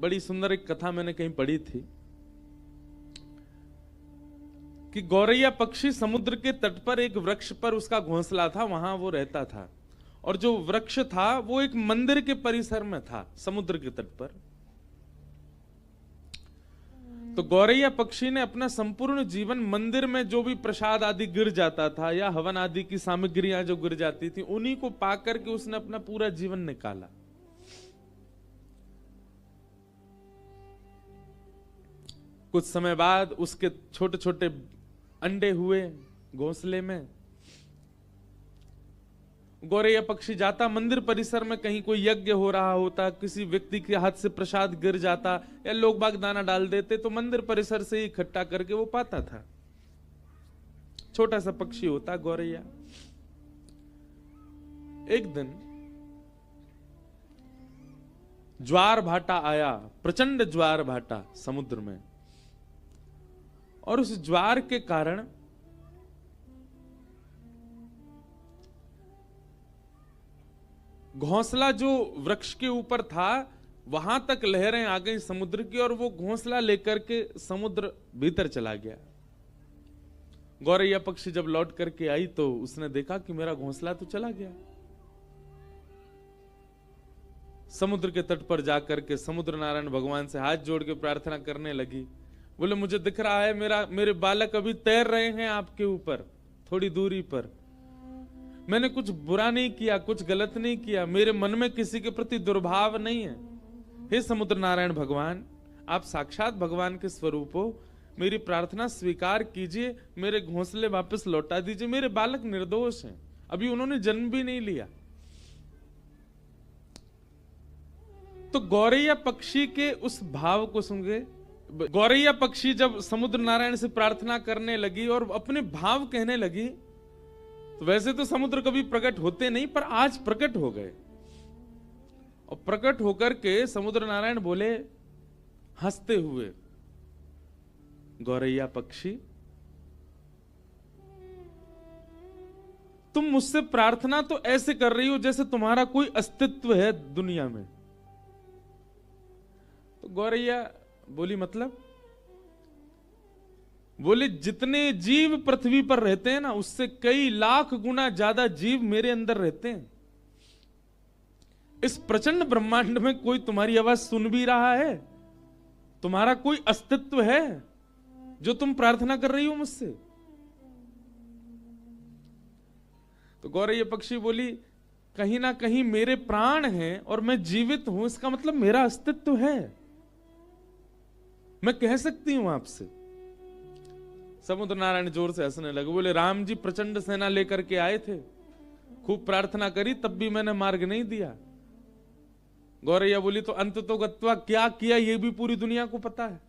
बड़ी सुंदर एक कथा मैंने कहीं पढ़ी थी कि गौरैया पक्षी समुद्र के तट पर एक वृक्ष पर उसका घोंसला था, वहां वो रहता था। और जो वृक्ष था वो एक मंदिर के परिसर में था, समुद्र के तट पर। तो गौरैया पक्षी ने अपना संपूर्ण जीवन मंदिर में जो भी प्रसाद आदि गिर जाता था या हवन आदि की सामग्रियां जो गिर जाती थी, उन्हीं को पाकर के उसने अपना पूरा जीवन निकाला। कुछ समय बाद उसके छोटे छोटे अंडे हुए घोंसले में। गौरैया पक्षी जाता मंदिर परिसर में, कहीं कोई यज्ञ हो रहा होता, किसी व्यक्ति के हाथ से प्रसाद गिर जाता या लोग बाग दाना डाल देते, तो मंदिर परिसर से ही इकट्ठा करके वो पाता था। छोटा सा पक्षी होता गौरैया। एक दिन ज्वार भाटा आया, प्रचंड ज्वार भाटा समुद्र में, और उस ज्वार के कारण घोंसला जो वृक्ष के ऊपर था वहां तक लहरें आ गई समुद्र की, और वो घोंसला लेकर के समुद्र भीतर चला गया। गौरैया पक्षी जब लौट करके आई तो उसने देखा कि मेरा घोंसला तो चला गया। समुद्र के तट पर जाकर के समुद्र नारायण भगवान से हाथ जोड़ के प्रार्थना करने लगी। बोले, मुझे दिख रहा है मेरे बालक अभी तैर रहे हैं आपके ऊपर थोड़ी दूरी पर। मैंने कुछ बुरा नहीं किया, कुछ गलत नहीं किया, मेरे मन में किसी के प्रति दुर्भाव नहीं है। हे समुद्र नारायण भगवान, आप साक्षात भगवान के स्वरूप हो, मेरी प्रार्थना स्वीकार कीजिए, मेरे घोंसले वापस लौटा दीजिए। मेरे बालक निर्दोष हैं, अभी उन्होंने जन्म भी नहीं लिया। तो गौरैया पक्षी के उस भाव को सुन के, गौरैया पक्षी जब समुद्र नारायण से प्रार्थना करने लगी और अपने भाव कहने लगी, तो वैसे तो समुद्र कभी प्रकट होते नहीं, पर आज प्रकट हो गए। और प्रकट होकर के समुद्र नारायण बोले हंसते हुए, गौरैया पक्षी, तुम मुझसे प्रार्थना तो ऐसे कर रही हो जैसे तुम्हारा कोई अस्तित्व है दुनिया में। तो गौरैया बोली, मतलब? बोले, जितने जीव पृथ्वी पर रहते हैं ना, उससे कई लाख गुना ज्यादा जीव मेरे अंदर रहते हैं। इस प्रचंड ब्रह्मांड में कोई तुम्हारी आवाज सुन भी रहा है? तुम्हारा कोई अस्तित्व है जो तुम प्रार्थना कर रही हो मुझसे? तो गौरैया पक्षी बोली, कहीं ना कहीं मेरे प्राण हैं और मैं जीवित हूं, इसका मतलब मेरा अस्तित्व है, मैं कह सकती हूं आपसे। समुद्र नारायण जोर से हंसने लगे। बोले, राम जी प्रचंड सेना लेकर के आए थे, खूब प्रार्थना करी, तब भी मैंने मार्ग नहीं दिया। गौरैया बोली, तो अंत तो गत्वा क्या किया ये भी पूरी दुनिया को पता है।